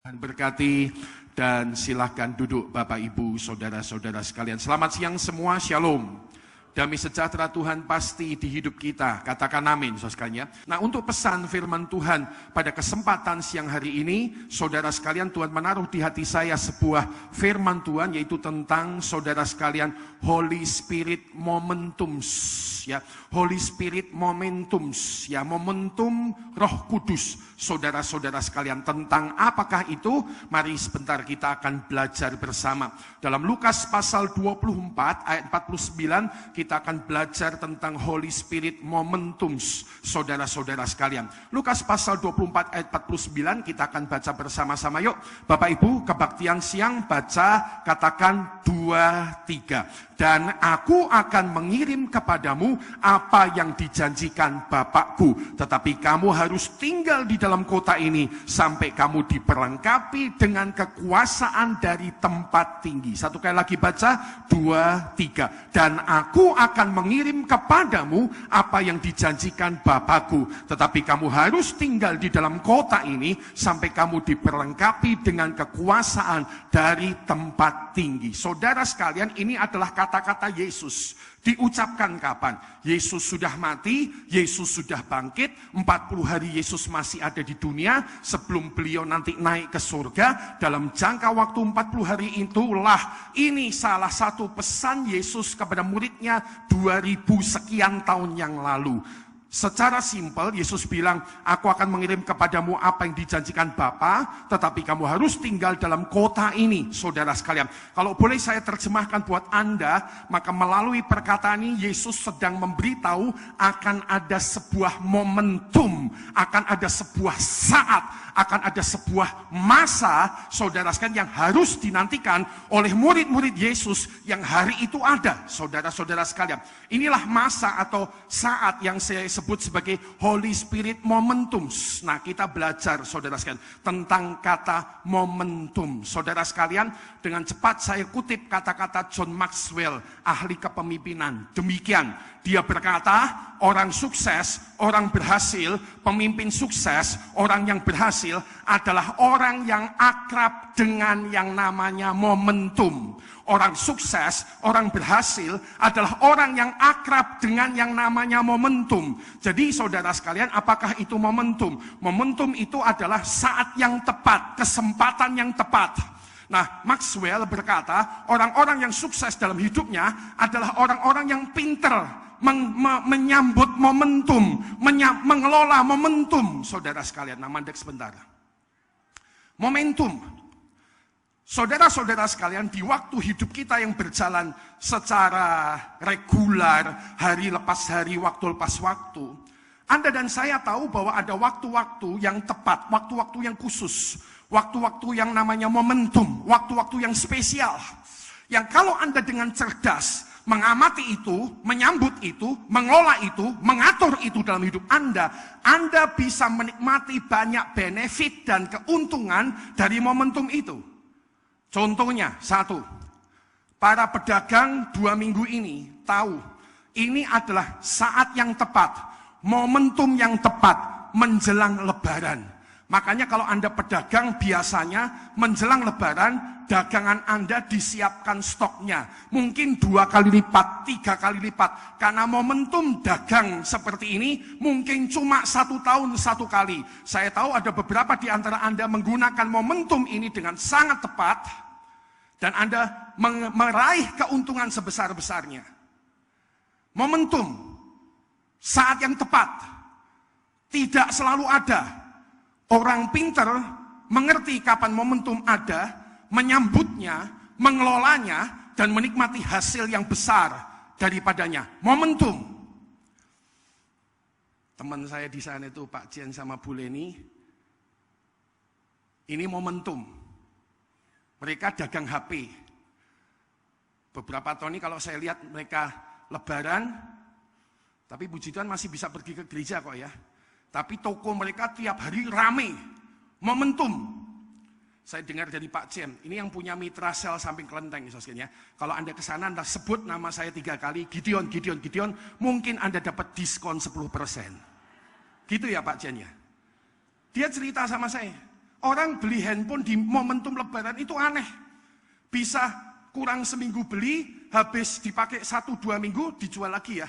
Tuhan berkati dan silahkan duduk Bapak Ibu Saudara-saudara sekalian. Selamat siang semua, Shalom. Damai sejahtera Tuhan pasti di hidup kita. Katakan amin, saudara sekalian. Nah, untuk pesan firman Tuhan pada kesempatan siang hari ini, saudara sekalian, Tuhan menaruh di hati saya sebuah firman Tuhan, yaitu tentang saudara sekalian Holy Spirit Momentums. Ya, Holy Spirit Momentums, ya, momentum Roh Kudus. Saudara-saudara sekalian, tentang apakah itu? Mari sebentar kita akan belajar bersama. Dalam Lukas pasal 24 ayat 49, kita akan belajar tentang Holy Spirit Momentums, saudara-saudara sekalian. Lukas pasal 24 ayat 49, kita akan baca bersama-sama. Yuk, Bapak Ibu, kebaktian siang, baca, katakan 2, 3. Dan aku akan mengirim kepadamu apa yang dijanjikan Bapakku, tetapi kamu harus tinggal di dalam kota ini sampai kamu diperlengkapi dengan kekuasaan dari tempat tinggi. Satu kali lagi baca, 2, 3. Dan aku akan mengirim kepadamu apa yang dijanjikan Bapakku, tetapi kamu harus tinggal di dalam kota ini sampai kamu diperlengkapi dengan kekuasaan dari tempat tinggi. Saudara sekalian, ini adalah kata-kata Yesus. Diucapkan kapan? Yesus sudah mati, Yesus sudah bangkit, 40 hari Yesus masih ada di dunia, sebelum beliau nanti naik ke surga. Dalam jangka waktu 40 hari itulah, ini salah satu pesan Yesus kepada muridnya 2000 sekian tahun yang lalu. Secara simpel, Yesus bilang, aku akan mengirim kepadamu apa yang dijanjikan Bapa, tetapi kamu harus tinggal dalam kota ini, saudara sekalian. Kalau boleh saya terjemahkan buat Anda, maka melalui perkataan ini, Yesus sedang memberitahu akan ada sebuah momentum, akan ada sebuah saat, akan ada sebuah masa, saudara sekalian, yang harus dinantikan oleh murid-murid Yesus yang hari itu ada, saudara-saudara sekalian. Inilah masa atau saat yang saya sebut sebagai Holy Spirit Momentums. Nah, kita belajar, saudara sekalian, tentang kata momentum. Saudara sekalian, dengan cepat saya kutip kata-kata John Maxwell, ahli kepemimpinan. Demikian, dia berkata, orang sukses, orang berhasil, pemimpin sukses, orang yang berhasil adalah orang yang akrab dengan yang namanya momentum. Orang sukses, orang berhasil adalah orang yang akrab dengan yang namanya momentum. Jadi saudara sekalian, apakah itu momentum? Momentum itu adalah saat yang tepat, kesempatan yang tepat. Nah, Maxwell berkata, orang-orang yang sukses dalam hidupnya adalah orang-orang yang pinter menyambut momentum, mengelola momentum. Saudara sekalian, nah mandek sebentar. Momentum. Saudara-saudara sekalian, di waktu hidup kita yang berjalan secara regular, hari lepas hari, waktu lepas waktu, Anda dan saya tahu bahwa ada waktu-waktu yang tepat, waktu-waktu yang khusus, waktu-waktu yang namanya momentum, waktu-waktu yang spesial, yang kalau Anda dengan cerdas mengamati itu, menyambut itu, mengolah itu, mengatur itu dalam hidup Anda bisa menikmati banyak benefit dan keuntungan dari momentum itu. Contohnya, satu, para pedagang 2 minggu ini tahu ini adalah saat yang tepat, momentum yang tepat menjelang Lebaran. Makanya kalau Anda pedagang, biasanya menjelang Lebaran, dagangan Anda disiapkan stoknya. Mungkin 2 kali lipat, 3 kali lipat. Karena momentum dagang seperti ini mungkin cuma 1 tahun 1 kali. Saya tahu ada beberapa di antara Anda menggunakan momentum ini dengan sangat tepat. Dan Anda meraih keuntungan sebesar-besarnya. Momentum, saat yang tepat, tidak selalu ada. Orang pinter mengerti kapan momentum ada, menyambutnya, mengelolanya, dan menikmati hasil yang besar daripadanya. Momentum. Teman saya di sana itu Pak Jen sama Bu Leni, ini momentum. Mereka dagang HP. Beberapa tahun ini kalau saya lihat mereka Lebaran, tapi puji Tuhan masih bisa pergi ke gereja kok ya. Tapi toko mereka tiap hari rame. Momentum. Saya dengar dari Pak Jem, ini yang punya mitra sel samping kelenteng. Ya. Kalau Anda ke sana, Anda sebut nama saya 3 kali, Gideon, mungkin Anda dapat diskon 10%. Gitu ya Pak Jen ya. Dia cerita sama saya, Orang beli handphone di momentum lebaran itu aneh. Bisa kurang seminggu beli, habis dipakai 1-2 minggu, dijual lagi ya.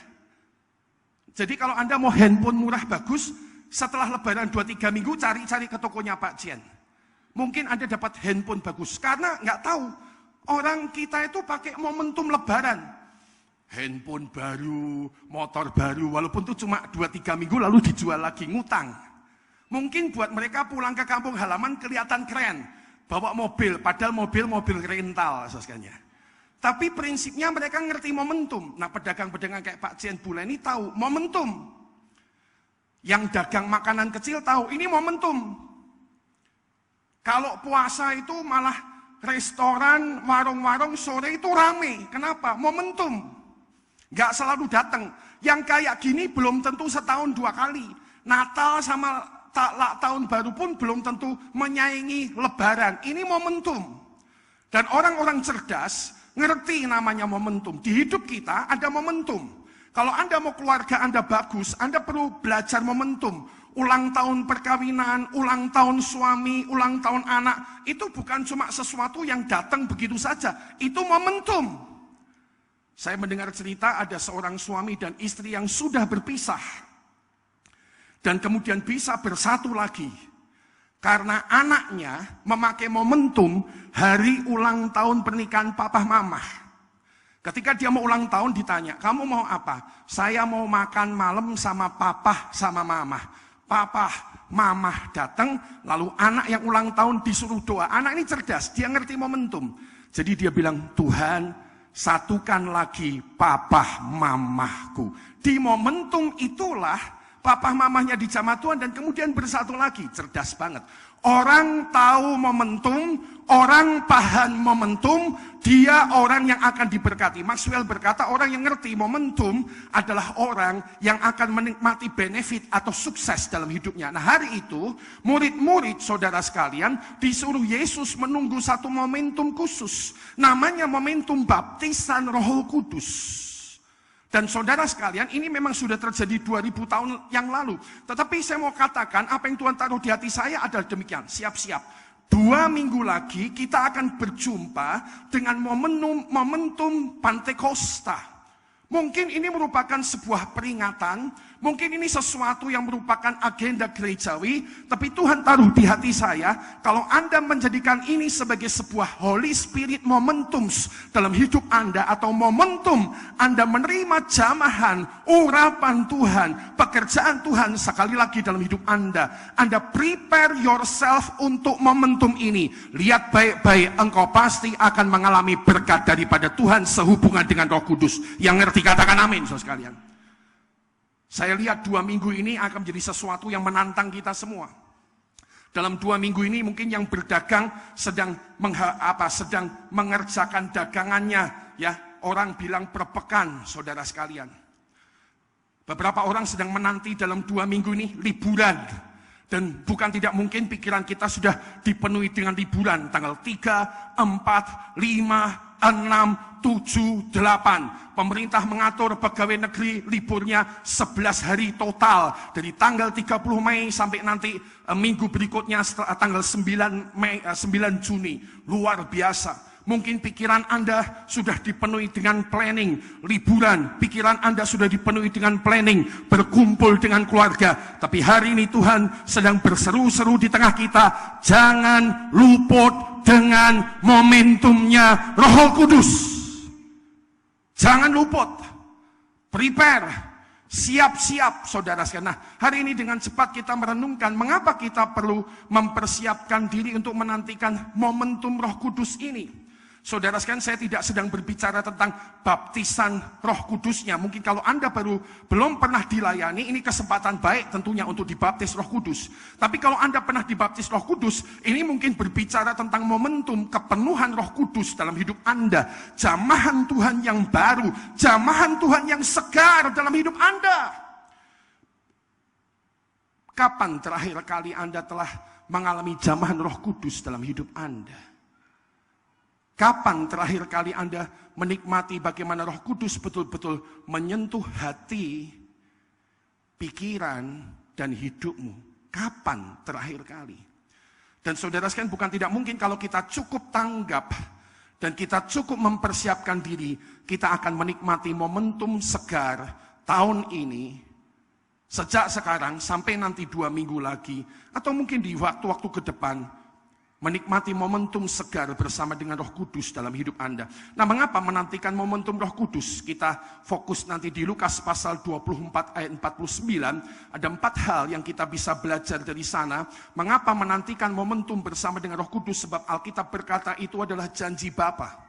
Jadi kalau Anda mau handphone murah bagus, setelah lebaran 2-3 minggu, cari-cari ke tokonya Pak Jian. Mungkin Anda dapat handphone bagus, karena nggak tahu. Orang kita itu pakai momentum lebaran. Handphone baru, motor baru, walaupun itu cuma 2-3 minggu lalu dijual lagi, ngutang. Mungkin buat mereka pulang ke kampung halaman kelihatan keren. Bawa mobil, padahal mobil rental, saudara. Tapi prinsipnya mereka ngerti momentum. Nah, pedagang-pedagang kayak Pak Jian Buleni tahu momentum. Yang dagang makanan kecil tahu, ini momentum. Kalau puasa itu malah restoran, warung-warung sore itu rame. Kenapa? Momentum. Nggak selalu datang. Yang kayak gini belum tentu setahun 2 kali. Natal sama tahun baru pun belum tentu menyaingi lebaran. Ini momentum. Dan orang-orang cerdas ngerti namanya momentum. Di hidup kita ada momentum. Kalau Anda mau keluarga Anda bagus, Anda perlu belajar momentum. Ulang tahun perkawinan, ulang tahun suami, ulang tahun anak. Itu bukan cuma sesuatu yang datang begitu saja. Itu momentum. Saya mendengar cerita ada seorang suami dan istri yang sudah berpisah. Dan kemudian bisa bersatu lagi. Karena anaknya memakai momentum hari ulang tahun pernikahan papa mama. Ketika dia mau ulang tahun ditanya, kamu mau apa? Saya mau makan malam sama papa sama mama. Papa, mama datang, lalu anak yang ulang tahun disuruh doa. Anak ini cerdas, dia ngerti momentum. Jadi dia bilang, Tuhan satukan lagi papa mamahku. Di momentum itulah papa mamahnya dijamah Tuhan dan kemudian bersatu lagi. Cerdas banget. Orang tahu momentum, orang paham momentum, dia orang yang akan diberkati. Maxwell berkata orang yang ngerti momentum adalah orang yang akan menikmati benefit atau sukses dalam hidupnya. Nah, hari itu murid-murid saudara sekalian disuruh Yesus menunggu satu momentum khusus. Namanya momentum baptisan Roh Kudus. Dan saudara sekalian, ini memang sudah terjadi 2000 tahun yang lalu. Tetapi saya mau katakan, apa yang Tuhan taruh di hati saya adalah demikian. Siap-siap. 2 minggu lagi kita akan berjumpa dengan momentum Pantekosta. Mungkin ini merupakan sebuah peringatan, mungkin ini sesuatu yang merupakan agenda gerejawi, tapi Tuhan taruh di hati saya, kalau Anda menjadikan ini sebagai sebuah Holy Spirit momentum dalam hidup Anda, atau momentum Anda menerima jamahan, urapan Tuhan, pekerjaan Tuhan sekali lagi dalam hidup Anda prepare yourself untuk momentum ini. Lihat baik-baik, engkau pasti akan mengalami berkat daripada Tuhan sehubungan dengan Roh Kudus. Yang ngerti katakan amin, saudara sekalian. Saya lihat 2 minggu ini akan menjadi sesuatu yang menantang kita semua. Dalam 2 minggu ini mungkin yang berdagang sedang mengerjakan dagangannya, ya. Orang bilang per pekan, saudara sekalian. Beberapa orang sedang menanti dalam 2 minggu ini liburan. Dan bukan tidak mungkin pikiran kita sudah dipenuhi dengan liburan. Tanggal 3, 4, 5, 6, 7, 8. Pemerintah mengatur pegawai negeri liburnya 11 hari total. Dari tanggal 30 Mei sampai nanti minggu berikutnya tanggal 9 Juni. Luar biasa. Mungkin pikiran Anda sudah dipenuhi dengan planning liburan. Pikiran Anda sudah dipenuhi dengan planning berkumpul dengan keluarga. Tapi hari ini Tuhan sedang berseru-seru di tengah kita. Jangan luput dengan momentumnya Roh Kudus. Jangan luput. Prepare. Siap-siap, saudara sekalian. Nah, hari ini dengan cepat kita merenungkan mengapa kita perlu mempersiapkan diri untuk menantikan momentum Roh Kudus ini. Saudara sekalian, saya tidak sedang berbicara tentang baptisan Roh Kudusnya. Mungkin kalau Anda belum pernah dilayani, ini kesempatan baik tentunya untuk dibaptis Roh Kudus. Tapi kalau Anda pernah dibaptis Roh Kudus, ini mungkin berbicara tentang momentum kepenuhan Roh Kudus dalam hidup Anda. Jamahan Tuhan yang baru, jamahan Tuhan yang segar dalam hidup Anda. Kapan terakhir kali Anda telah mengalami jamahan Roh Kudus dalam hidup Anda? Kapan terakhir kali Anda menikmati bagaimana Roh Kudus betul-betul menyentuh hati, pikiran, dan hidupmu? Kapan terakhir kali? Dan saudara sekalian, bukan tidak mungkin kalau kita cukup tanggap dan kita cukup mempersiapkan diri, kita akan menikmati momentum segar tahun ini, sejak sekarang sampai nanti 2 minggu lagi, atau mungkin di waktu-waktu ke depan, menikmati momentum segar bersama dengan Roh Kudus dalam hidup Anda. Nah, mengapa menantikan momentum Roh Kudus? Kita fokus nanti di Lukas pasal 24 ayat 49. Ada 4 hal yang kita bisa belajar dari sana. Mengapa menantikan momentum bersama dengan Roh Kudus? Sebab Alkitab berkata itu adalah janji Bapa.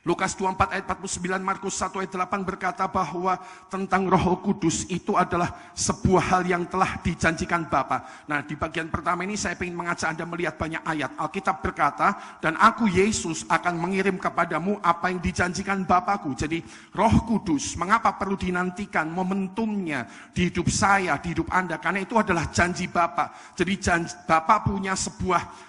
Lukas 24 ayat 49, Markus 1 ayat 8 berkata bahwa tentang Roh Kudus itu adalah sebuah hal yang telah dijanjikan Bapa. Nah, di bagian pertama ini saya ingin mengajak Anda melihat banyak ayat. Alkitab berkata, dan aku Yesus akan mengirim kepadamu apa yang dijanjikan Bapakku. Jadi Roh Kudus, mengapa perlu dinantikan momentumnya di hidup saya, di hidup Anda? Karena itu adalah janji Bapa. Jadi Bapa punya sebuah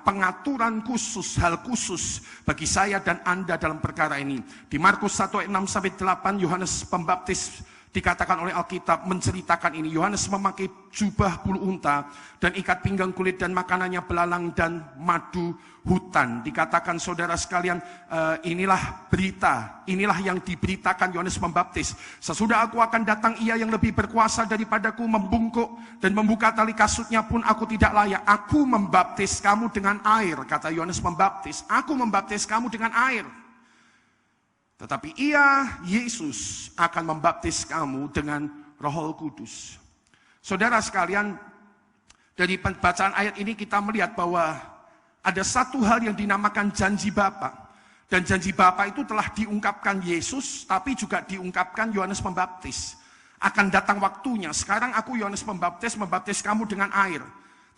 pengaturan khusus, hal khusus bagi saya dan Anda dalam perkara ini. Di Markus 1 ayat 6-8, Yohanes Pembaptis dikatakan oleh Alkitab menceritakan ini. Yohanes memakai jubah bulu unta dan ikat pinggang kulit dan makanannya belalang dan madu hutan. Dikatakan saudara sekalian, inilah berita, inilah yang diberitakan Yohanes Pembaptis. Sesudah aku akan datang, ia yang lebih berkuasa daripadaku, membungkuk dan membuka tali kasutnya pun aku tidak layak. Aku membaptis kamu dengan air, kata Yohanes Pembaptis. Aku membaptis kamu dengan air. Tetapi ia, Yesus, akan membaptis kamu dengan Roh Kudus. Saudara sekalian, dari pembacaan ayat ini kita melihat bahwa ada satu hal yang dinamakan janji Bapa. Dan janji Bapa itu telah diungkapkan Yesus, tapi juga diungkapkan Yohanes Pembaptis. Akan datang waktunya, sekarang aku Yohanes Pembaptis membaptis kamu dengan air.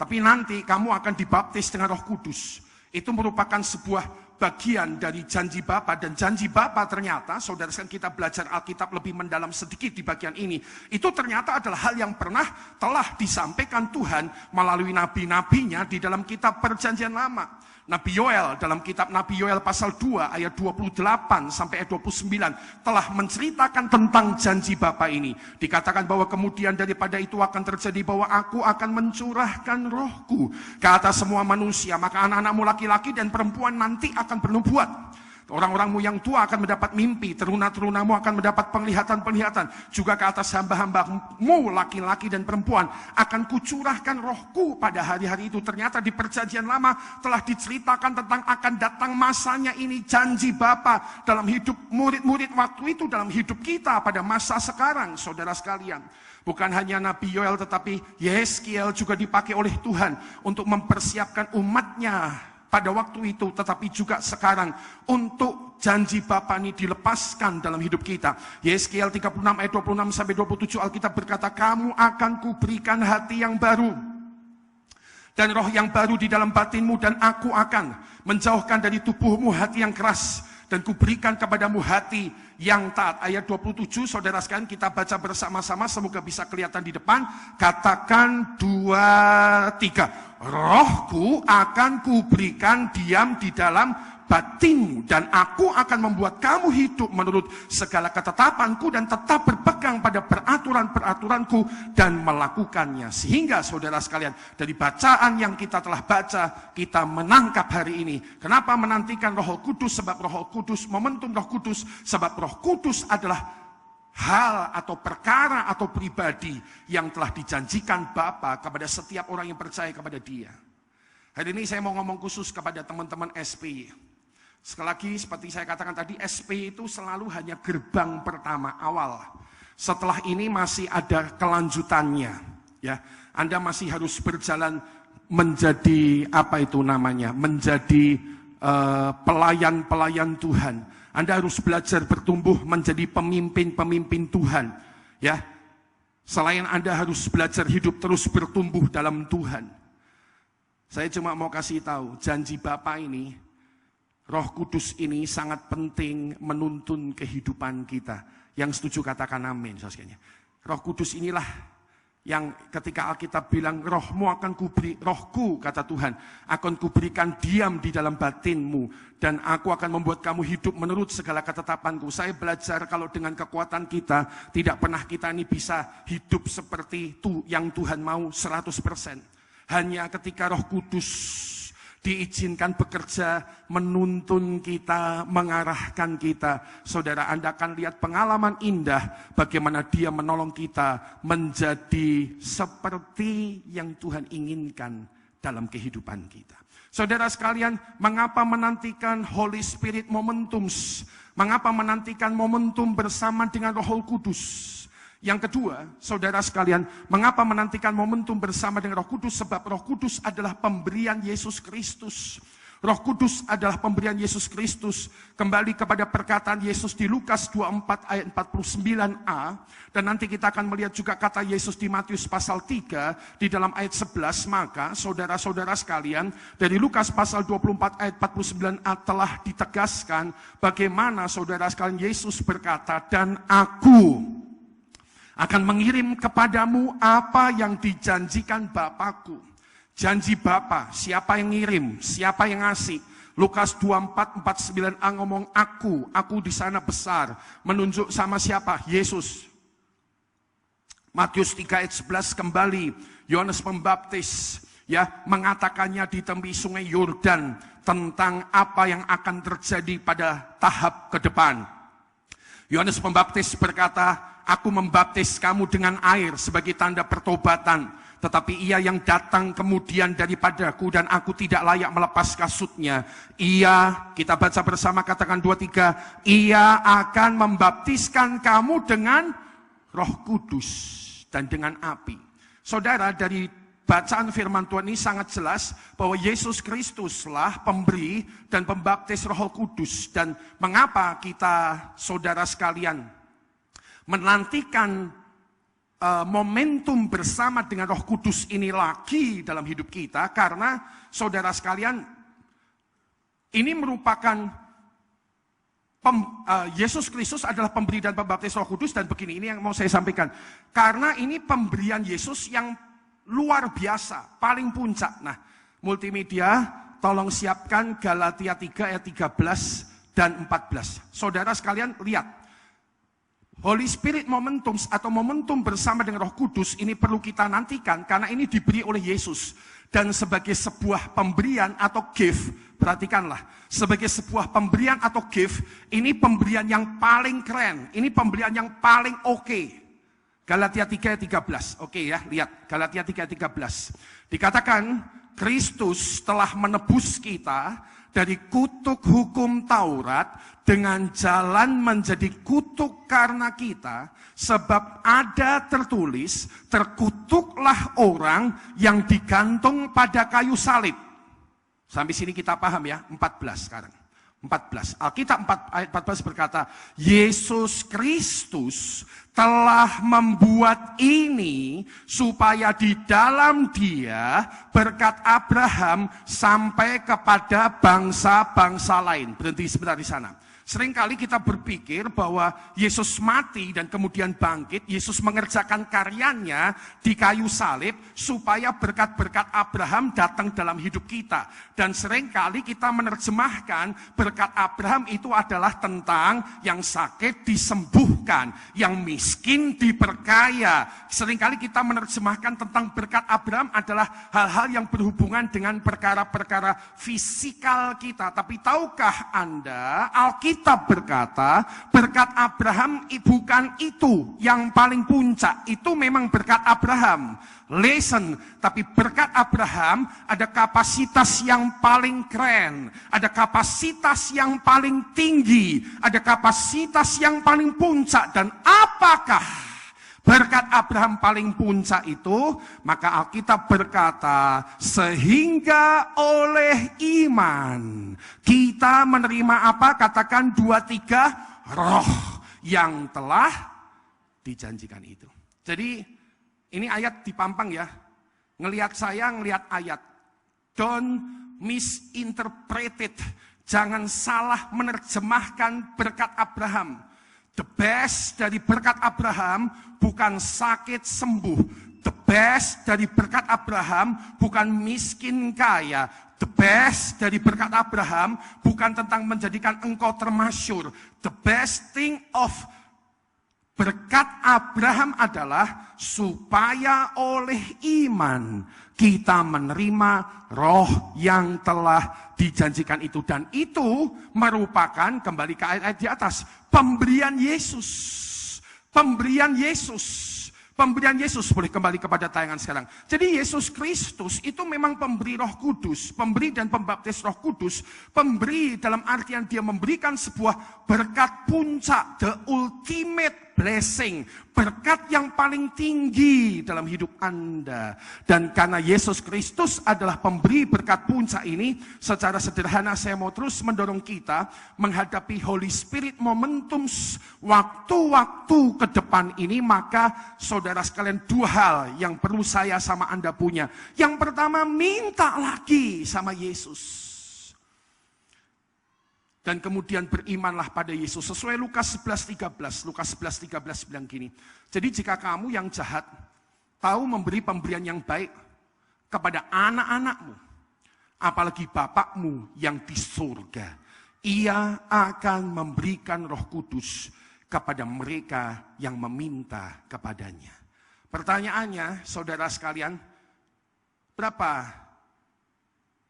Tapi nanti kamu akan dibaptis dengan Roh Kudus. Itu merupakan sebuah bagian dari janji Bapa. Dan janji Bapa ternyata, saudara sekalian, kita belajar Alkitab lebih mendalam sedikit di bagian ini. Itu ternyata adalah hal yang telah disampaikan Tuhan melalui nabi-nabinya di dalam kitab Perjanjian Lama. Nabi Yoel, dalam kitab Nabi Yoel pasal 2 ayat 28 sampai ayat 29 telah menceritakan tentang janji Bapa ini. Dikatakan bahwa kemudian daripada itu akan terjadi bahwa aku akan mencurahkan rohku ke atas semua manusia, maka anak-anakmu laki-laki dan perempuan nanti akan bernubuat. Orang-orangmu yang tua akan mendapat mimpi, teruna-terunamu akan mendapat penglihatan-penglihatan. Juga ke atas hamba-hambamu laki-laki dan perempuan akan kucurahkan rohku pada hari-hari itu. Ternyata di Perjanjian Lama telah diceritakan tentang akan datang masanya ini, janji Bapa dalam hidup murid-murid waktu itu, dalam hidup kita pada masa sekarang, saudara sekalian. Bukan hanya Nabi Yoel, tetapi Yeskiel juga dipakai oleh Tuhan untuk mempersiapkan umatnya pada waktu itu, tetapi juga sekarang untuk janji Bapa ini dilepaskan dalam hidup kita. Yeskiel 36 ayat 26 sampai 27 Alkitab berkata, kamu akan kuberikan hati yang baru dan roh yang baru di dalam batinmu, dan aku akan menjauhkan dari tubuhmu hati yang keras dan kuberikan kepadamu hati yang taat. Ayat 27, saudara sekalian, kita baca bersama-sama, semoga bisa kelihatan di depan. Katakan 2, 3. Rohku akan kuberikan diam di dalam batinmu, dan aku akan membuat kamu hidup menurut segala ketetapanku dan tetap berpegang pada peraturan-peraturanku dan melakukannya. Sehingga saudara sekalian, dari bacaan yang kita telah baca, kita menangkap hari ini. Kenapa menantikan Roh Kudus? Sebab Roh Kudus, momentum Roh Kudus, sebab Roh Kudus adalah hal atau perkara atau pribadi yang telah dijanjikan Bapa kepada setiap orang yang percaya kepada Dia. Hari ini saya mau ngomong khusus kepada teman-teman SP. Sekali lagi, seperti saya katakan tadi, SP itu selalu hanya gerbang pertama, awal. Setelah ini masih ada kelanjutannya. Ya, Anda masih harus berjalan menjadi menjadi pelayan-pelayan Tuhan. Anda harus belajar bertumbuh menjadi pemimpin-pemimpin Tuhan. Ya, selain Anda harus belajar hidup terus bertumbuh dalam Tuhan. Saya cuma mau kasih tahu, janji Bapa ini, Roh Kudus ini sangat penting menuntun kehidupan kita. Yang setuju katakan amin. Roh Kudus inilah yang ketika Alkitab bilang, rohmu akan rohku, kata Tuhan, akan kuberikan diam di dalam batinmu, dan aku akan membuat kamu hidup menurut segala ketetapanku. Saya belajar kalau dengan kekuatan kita, tidak pernah kita ini bisa hidup seperti itu yang Tuhan mau 100%. Hanya ketika Roh Kudus diizinkan bekerja, menuntun kita, mengarahkan kita. Saudara, Anda akan lihat pengalaman indah bagaimana Dia menolong kita menjadi seperti yang Tuhan inginkan dalam kehidupan kita. Saudara sekalian, mengapa menantikan Holy Spirit Momentums? Mengapa menantikan momentum bersama dengan Roh Kudus? Yang kedua, saudara sekalian, mengapa menantikan momentum bersama dengan Roh Kudus? Sebab Roh Kudus adalah pemberian Yesus Kristus. Roh Kudus adalah pemberian Yesus Kristus. Kembali kepada perkataan Yesus di Lukas 24 ayat 49a. Dan nanti kita akan melihat juga kata Yesus di Matius pasal 3 di dalam ayat 11. Maka saudara-saudara sekalian, dari Lukas pasal 24 ayat 49a telah ditegaskan bagaimana saudara sekalian Yesus berkata, dan aku akan mengirim kepadamu apa yang dijanjikan Bapakku. Janji Bapa, siapa yang ngirim, siapa yang ngasih. Lukas 24:49a ngomong aku di sana besar. Menunjuk sama siapa? Yesus. Matius 3 ayat 11 kembali, Yohanes Pembaptis ya mengatakannya di tepi sungai Yordan tentang apa yang akan terjadi pada tahap ke depan. Yohanes Pembaptis berkata, aku membaptis kamu dengan air sebagai tanda pertobatan. Tetapi ia yang datang kemudian daripadaku dan aku tidak layak melepas kasutnya. Ia, kita baca bersama katakan 2-3, ia akan membaptiskan kamu dengan Roh Kudus dan dengan api. Saudara, dari bacaan firman Tuhan ini sangat jelas bahwa Yesus Kristuslah pemberi dan pembaptis Roh Kudus. Dan mengapa kita, saudara sekalian, menantikan momentum bersama dengan Roh Kudus ini lagi dalam hidup kita? Karena saudara sekalian, ini merupakan Yesus Kristus adalah pemberi dan pembaptis Roh Kudus. Dan begini, ini yang mau saya sampaikan, karena ini pemberian Yesus yang luar biasa, paling puncak. Nah, multimedia tolong siapkan Galatia 3 ayat 13 dan 14. Saudara sekalian lihat, Holy Spirit Momentums atau momentum bersama dengan Roh Kudus ini perlu kita nantikan karena ini diberi oleh Yesus. Dan sebagai sebuah pemberian atau gift, perhatikanlah, sebagai sebuah pemberian atau gift, ini pemberian yang paling keren, ini pemberian yang paling oke. Galatia 3 ayat 13, oke ya, lihat Galatia 3 ayat 13. Dikatakan, Kristus telah menebus kita dari kutuk hukum Taurat dengan jalan menjadi kutuk karena kita, sebab ada tertulis, terkutuklah orang yang digantung pada kayu salib. Sampai sini kita paham ya, 14 sekarang. 14. Alkitab 4 ayat 14 berkata, Yesus Kristus telah membuat ini supaya di dalam Dia berkat Abraham sampai kepada bangsa-bangsa lain. Berhenti sebentar di sana. Seringkali kita berpikir bahwa Yesus mati dan kemudian bangkit, Yesus mengerjakan karyanya di kayu salib supaya berkat-berkat Abraham datang dalam hidup kita. Dan seringkali kita menerjemahkan berkat Abraham itu adalah tentang yang sakit disembuhkan, yang miskin diperkaya. Seringkali kita menerjemahkan tentang berkat Abraham adalah hal-hal yang berhubungan dengan perkara-perkara fisikal kita. Tapi tahukah Anda, Alkitab berkata, berkat Abraham bukan itu yang paling puncak. Itu memang berkat Abraham. Listen, tapi berkat Abraham ada kapasitas yang paling keren. Ada kapasitas yang paling tinggi. Ada kapasitas yang paling puncak. Dan apakah berkat Abraham paling puncak itu? Maka Alkitab berkata, sehingga oleh iman kita menerima apa? Katakan 2-3, roh yang telah dijanjikan itu. Jadi ini ayat dipampang ya. Ngelihat saya, ngelihat ayat. Don't misinterpret it. Jangan salah menerjemahkan berkat Abraham. The best dari berkat Abraham bukan sakit sembuh. The best dari berkat Abraham bukan miskin kaya. The best dari berkat Abraham bukan tentang menjadikan engkau termasyur. The best thing of Berkat Abraham adalah supaya oleh iman kita menerima roh yang telah dijanjikan itu. Dan itu merupakan, kembali ke ayat-ayat di atas, pemberian Yesus. Pemberian Yesus. Pemberian Yesus, boleh kembali kepada tayangan sekarang. Jadi Yesus Kristus itu memang pemberi Roh Kudus, pemberi dan pembaptis Roh Kudus, pemberi dalam artian dia memberikan sebuah berkat puncak, the ultimate blessing, berkat yang paling tinggi dalam hidup Anda. Dan karena Yesus Kristus adalah pemberi berkat puncak ini, secara sederhana saya mau terus mendorong kita menghadapi Holy Spirit momentum waktu-waktu ke depan ini. Maka saudara sekalian, dua hal yang perlu saya sama Anda punya. Yang pertama, minta lagi sama Yesus. Dan kemudian berimanlah pada Yesus. Sesuai Lukas 11:13. Lukas 11:13 bilang gini. Jadi jika kamu yang jahat tahu memberi pemberian yang baik kepada anak-anakmu, apalagi Bapakmu yang di surga, Ia akan memberikan Roh Kudus kepada mereka yang meminta kepadanya. Pertanyaannya, saudara sekalian,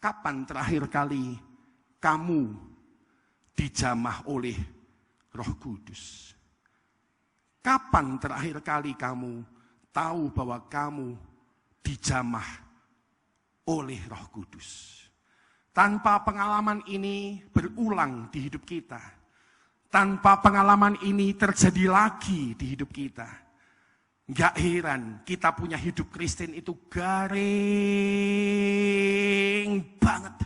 kapan terakhir kali kamu dijamah oleh Roh Kudus? Kapan terakhir kali kamu tahu bahwa kamu dijamah oleh Roh Kudus? Tanpa pengalaman ini berulang di hidup kita, tanpa pengalaman ini terjadi lagi di hidup kita, gak heran kita punya hidup Kristen itu garing banget.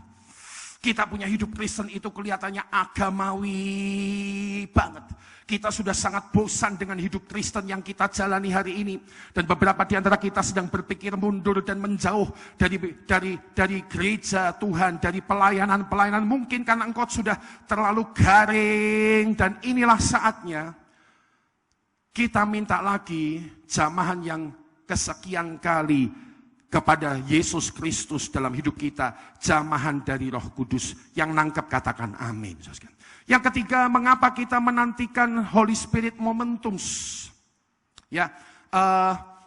Kita punya hidup Kristen itu kelihatannya agamawi banget. Kita sudah sangat bosan dengan hidup Kristen yang kita jalani hari ini. Dan beberapa di antara kita sedang berpikir mundur dan menjauh dari gereja Tuhan, dari pelayanan-pelayanan. Mungkin karena engkau sudah terlalu garing. Dan inilah saatnya kita minta lagi jamahan yang kesekian kali kepada Yesus Kristus dalam hidup kita, jamahan dari Roh Kudus. Yang nangkep katakan amin. Yang ketiga, mengapa kita menantikan Holy Spirit Momentums? Ya,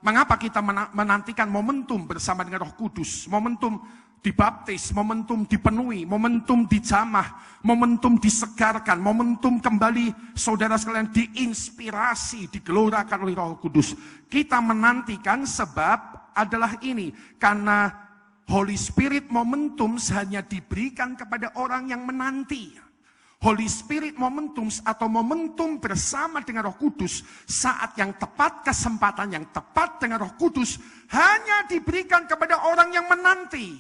mengapa kita menantikan momentum bersama dengan Roh Kudus? Momentum dibaptis, momentum dipenuhi, momentum dijamah, momentum disegarkan, momentum kembali saudara sekalian diinspirasi, digelorakan oleh Roh Kudus. Kita menantikan sebab adalah ini, karena Holy Spirit momentum hanya diberikan kepada orang yang menanti. Holy Spirit Momentums atau momentum bersama dengan Roh Kudus, saat yang tepat, kesempatan yang tepat dengan Roh Kudus, hanya diberikan kepada orang yang menanti.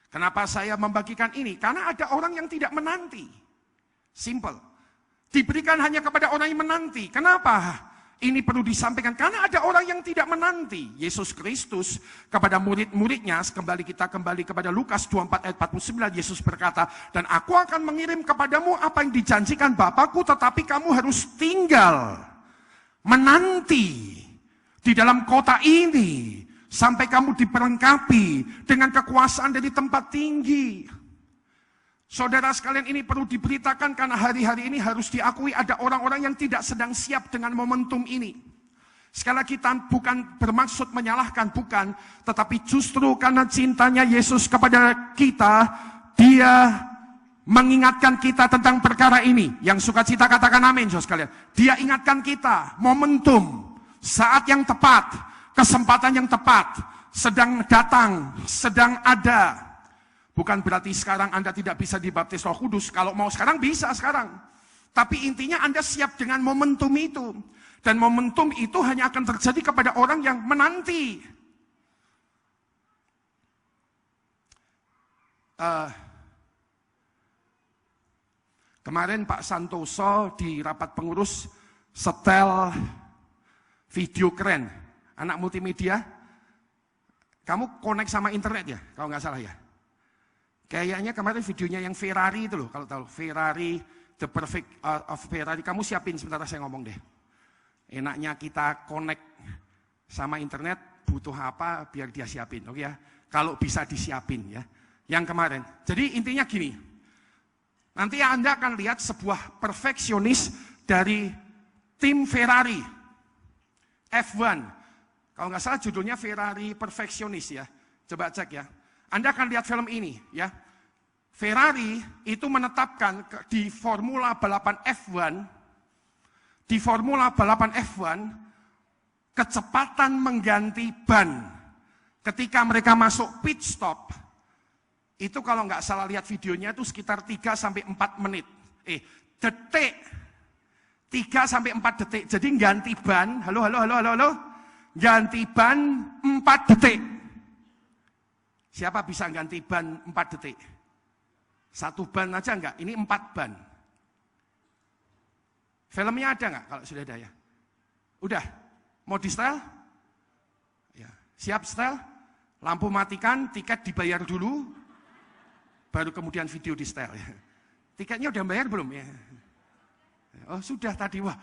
Kenapa saya membagikan ini? Karena ada orang yang tidak menanti. Simple. Diberikan hanya kepada orang yang menanti. Kenapa? Ini perlu disampaikan karena ada orang yang tidak menanti. Yesus Kristus kepada murid-muridnya, kita kembali kepada Lukas 24 ayat 49, Yesus berkata, dan aku akan mengirim kepadamu apa yang dijanjikan Bapakku, tetapi kamu harus tinggal menanti di dalam kota ini sampai kamu diperlengkapi dengan kekuasaan dari tempat tinggi. Saudara sekalian, ini perlu diberitakan karena hari-hari ini harus diakui ada orang-orang yang tidak sedang siap dengan momentum ini. Sekali lagi, bukan bermaksud menyalahkan, bukan. Tetapi justru karena cintanya Yesus kepada kita, Dia mengingatkan kita tentang perkara ini. Yang suka cita katakan amin, saudara sekalian. Dia ingatkan kita, momentum, saat yang tepat, kesempatan yang tepat, sedang datang, sedang ada. Bukan berarti sekarang Anda tidak bisa dibaptis Roh Kudus. Kalau mau sekarang, bisa sekarang. Tapi intinya Anda siap dengan momentum itu. Dan momentum itu hanya akan terjadi kepada orang yang menanti. Kemarin Pak Santoso di rapat pengurus setel video keren. Anak multimedia, kamu connect sama internet ya, kalau nggak salah ya. Kayaknya kemarin videonya yang Ferrari itu loh, kalau tahu Ferrari, the perfect of Ferrari. Kamu siapin sebentar, saya ngomong deh. Enaknya kita connect sama internet, butuh apa biar dia siapin, oke ya? Kalau bisa disiapin ya. Yang kemarin. Jadi intinya gini. Nanti Anda akan lihat sebuah perfeksionis dari tim Ferrari. F1. Kalau nggak salah judulnya Ferrari Perfectionist ya. Coba cek ya. Anda akan lihat film ini ya. Ferrari itu menetapkan di Formula Balapan F1, di Formula Balapan F1, kecepatan mengganti ban ketika mereka masuk pit stop, itu kalau nggak salah lihat videonya itu sekitar 3-4 menit. Detik. 3-4 detik. Jadi ganti ban, halo. Ganti ban 4 detik. Siapa bisa ganti ban 4 detik? 1 ban aja enggak? Ini 4 ban. Filmnya ada enggak kalau sudah ada ya? Udah? Mau di setel? Ya. Siap setel? Lampu matikan, tiket dibayar dulu, baru kemudian video di setel. Ya. Tiketnya udah bayar belum ya? Oh sudah tadi, wah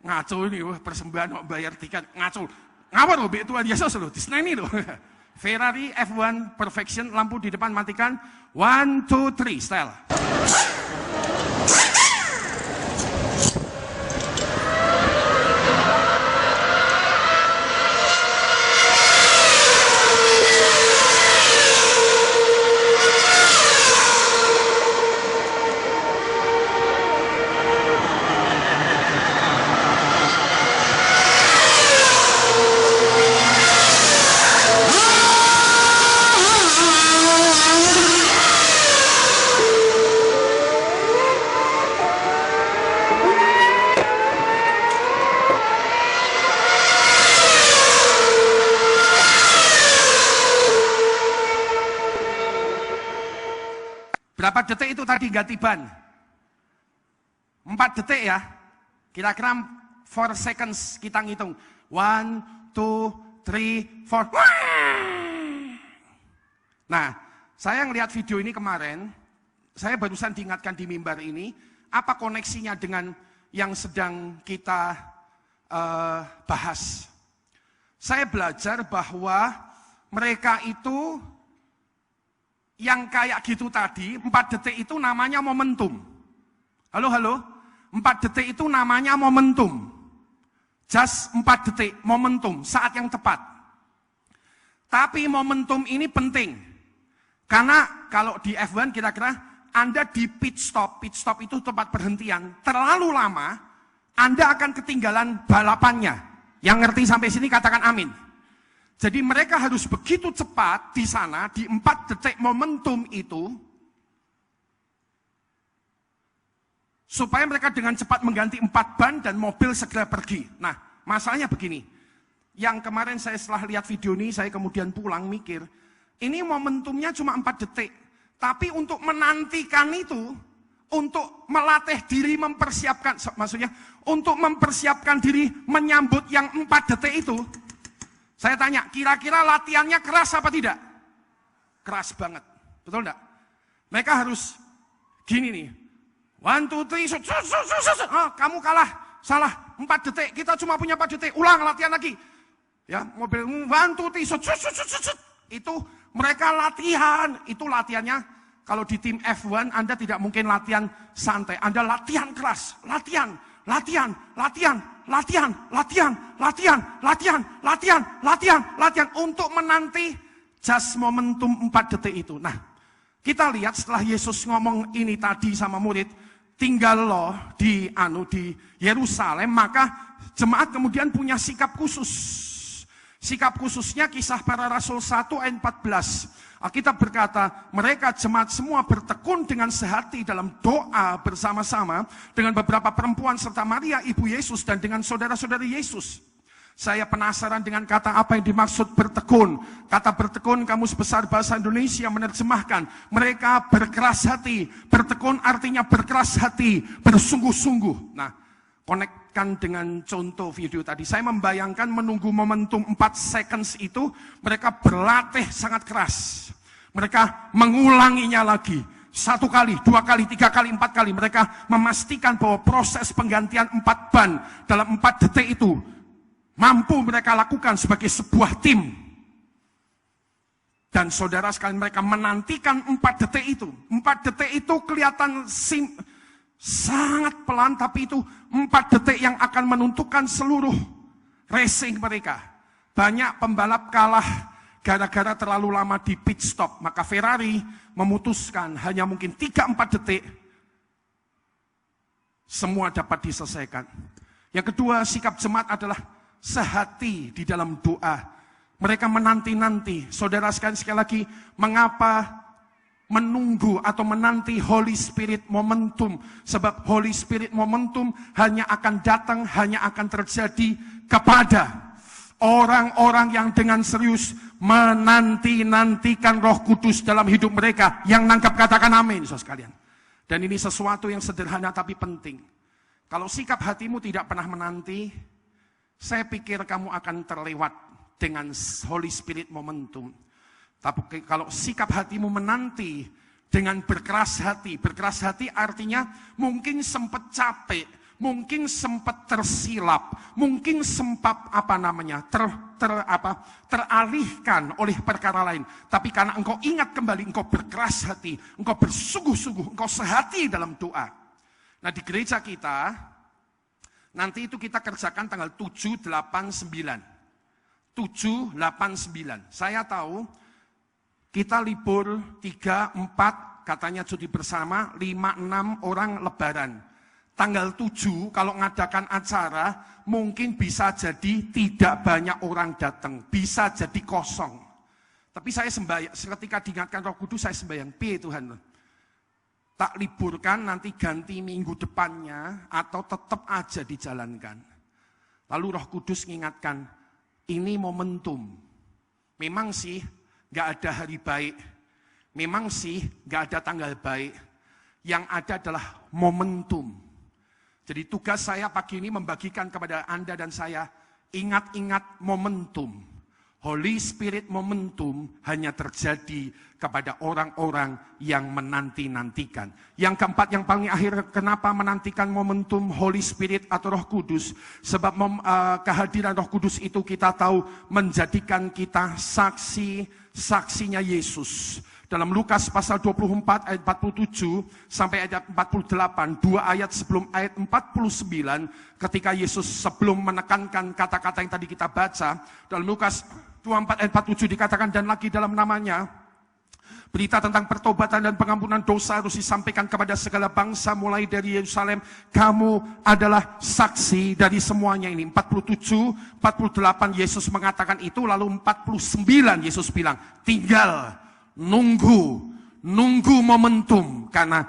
ngaco ini, wah persembahan bayar tiket, ngaco. Ngawur loh, Tuhan Yesus loh, diseneni loh. Ferrari F1 Perfection, lampu di depan matikan. 1, 2, 3, style. Berapa detik itu tadi ganti ban? 4 detik ya. Kira-kira 4 seconds kita ngitung. 1, 2, 3, 4. Nah, saya ngelihat video ini kemarin, saya barusan diingatkan di mimbar ini, apa koneksinya dengan yang sedang kita bahas. Saya belajar bahwa mereka itu yang kayak gitu tadi, 4 detik itu namanya momentum. Halo? 4 detik itu namanya momentum. Just 4 detik, momentum, saat yang tepat. Tapi momentum ini penting. Karena kalau di F1 kira-kira Anda di pit stop itu tempat perhentian, terlalu lama, Anda akan ketinggalan balapannya. Yang ngerti sampai sini katakan amin. Jadi mereka harus begitu cepat di sana, di 4 detik momentum itu, supaya mereka dengan cepat mengganti 4 ban dan mobil segera pergi. Nah, masalahnya begini, yang kemarin saya setelah lihat video ini, saya kemudian pulang mikir, ini momentumnya cuma 4 detik, tapi untuk menantikan itu, untuk melatih diri mempersiapkan, maksudnya untuk mempersiapkan diri menyambut yang 4 detik itu, saya tanya, kira-kira latihannya keras apa tidak? Keras banget, betul enggak? Mereka harus gini nih, 1, 2, 3, kamu kalah, salah, 4 detik, kita cuma punya 4 detik, ulang latihan lagi. Ya, mobil 1, 2, 3, itu mereka latihan, itu latihannya, kalau di tim F1 Anda tidak mungkin latihan santai, Anda latihan keras, latihan untuk menanti just momentum 4 detik itu. Nah, kita lihat setelah Yesus ngomong ini tadi sama murid, tinggal loh di Yerusalem, maka jemaat kemudian punya sikap khusus. Sikap khususnya Kisah Para Rasul 1 ayat 14. Alkitab berkata, mereka jemaat semua bertekun dengan sehati dalam doa bersama-sama dengan beberapa perempuan serta Maria ibu Yesus dan dengan saudara-saudari Yesus. Saya penasaran dengan kata apa yang dimaksud bertekun. Kata bertekun, Kamus Besar Bahasa Indonesia menerjemahkan, mereka berkeras hati. Bertekun artinya berkeras hati, bersungguh-sungguh. Nah, konekkan dengan contoh video tadi. Saya membayangkan menunggu momentum 4 seconds itu, mereka berlatih sangat keras. Mereka mengulanginya lagi. 1 kali, 2 kali, 3 kali, 4 kali. Mereka memastikan bahwa proses penggantian 4 ban dalam 4 detik itu mampu mereka lakukan sebagai sebuah tim. Dan saudara sekalian, mereka menantikan 4 detik itu. 4 detik itu kelihatan sangat pelan, tapi itu 4 detik yang akan menentukan seluruh racing mereka. Banyak pembalap kalah gara-gara terlalu lama di pit stop. Maka Ferrari memutuskan hanya mungkin 3-4 detik semua dapat diselesaikan. Yang kedua, sikap jemaat adalah sehati di dalam doa. Mereka menanti-nanti. Saudara sekali lagi, mengapa menunggu atau menanti Holy Spirit momentum? Sebab Holy Spirit momentum hanya akan datang, hanya akan terjadi kepada orang-orang yang dengan serius menanti-nantikan Roh Kudus dalam hidup mereka. Yang nangkap katakan amin, saudara sekalian. Dan ini sesuatu yang sederhana tapi penting. Kalau sikap hatimu tidak pernah menanti, saya pikir kamu akan terlewat dengan Holy Spirit momentum. Tapi kalau sikap hatimu menanti dengan berkeras hati artinya mungkin sempat capek, mungkin sempat tersilap, mungkin sempat teralihkan oleh perkara lain. Tapi karena engkau ingat kembali, engkau berkeras hati, engkau bersungguh-sungguh, engkau sehati dalam doa. Nah di gereja kita, nanti itu kita kerjakan tanggal 7, 8, 9. 7, 8, 9. Saya tahu kita libur 3, 4, katanya cuti bersama, 5, 6 orang lebaran. Tanggal 7 kalau ngadakan acara mungkin bisa jadi tidak banyak orang datang, bisa jadi kosong. Tapi saya sembahyang, ketika diingatkan Roh Kudus saya sembahyang, piye Tuhan? Tak liburkan nanti ganti minggu depannya atau tetap aja dijalankan. Lalu Roh Kudus mengingatkan, ini momentum. Memang sih gak ada hari baik, memang sih gak ada tanggal baik, yang ada adalah momentum. Jadi tugas saya pagi ini membagikan kepada Anda dan saya, ingat-ingat momentum. Holy Spirit momentum hanya terjadi kepada orang-orang yang menanti-nantikan. Yang keempat, yang paling akhir, kenapa menantikan momentum Holy Spirit atau Roh Kudus? Sebab kehadiran Roh Kudus itu kita tahu menjadikan kita saksinya Yesus. Dalam Lukas pasal 24 ayat 47 sampai ayat 48, 2 ayat sebelum ayat 49, ketika Yesus sebelum menekankan kata-kata yang tadi kita baca, dalam Lukas 24 ayat 47 dikatakan, dan lagi dalam namanya, berita tentang pertobatan dan pengampunan dosa harus disampaikan kepada segala bangsa mulai dari Yerusalem. Kamu adalah saksi dari semuanya ini. 47, 48 Yesus mengatakan itu, lalu 49 Yesus bilang, tinggal nunggu momentum, karena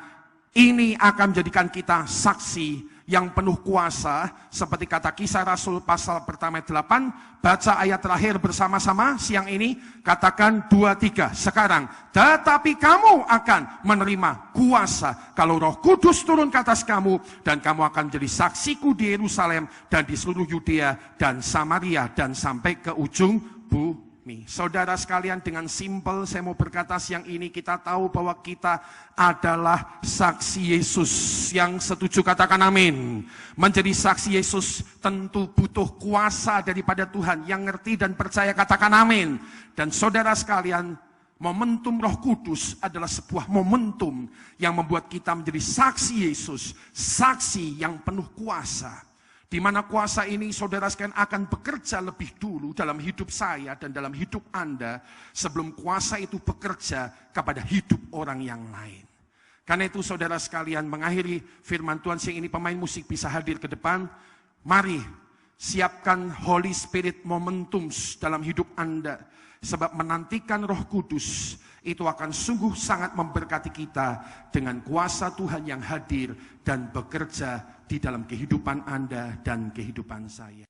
ini akan menjadikan kita saksi yang penuh kuasa, seperti kata Kisah Rasul pasal pertama 8, baca ayat terakhir bersama-sama siang ini, katakan 2, 3, sekarang, tetapi kamu akan menerima kuasa kalau Roh Kudus turun ke atas kamu, dan kamu akan menjadi saksiku di Yerusalem dan di seluruh Yudea dan Samaria dan sampai ke ujung bumi. Saudara sekalian, dengan simpel saya mau berkata siang ini, kita tahu bahwa kita adalah saksi Yesus. Yang setuju katakan amin. Menjadi saksi Yesus tentu butuh kuasa daripada Tuhan. Yang ngerti dan percaya katakan amin. Dan saudara sekalian, momentum Roh Kudus adalah sebuah momentum yang membuat kita menjadi saksi Yesus, saksi yang penuh kuasa. Di mana kuasa ini saudara sekalian akan bekerja lebih dulu dalam hidup saya dan dalam hidup Anda sebelum kuasa itu bekerja kepada hidup orang yang lain. Karena itu saudara sekalian, mengakhiri firman Tuhan siang ini, pemain musik bisa hadir ke depan. Mari siapkan Holy Spirit momentum dalam hidup Anda. Sebab menantikan Roh Kudus itu akan sungguh sangat memberkati kita dengan kuasa Tuhan yang hadir dan bekerja di dalam kehidupan Anda dan kehidupan saya.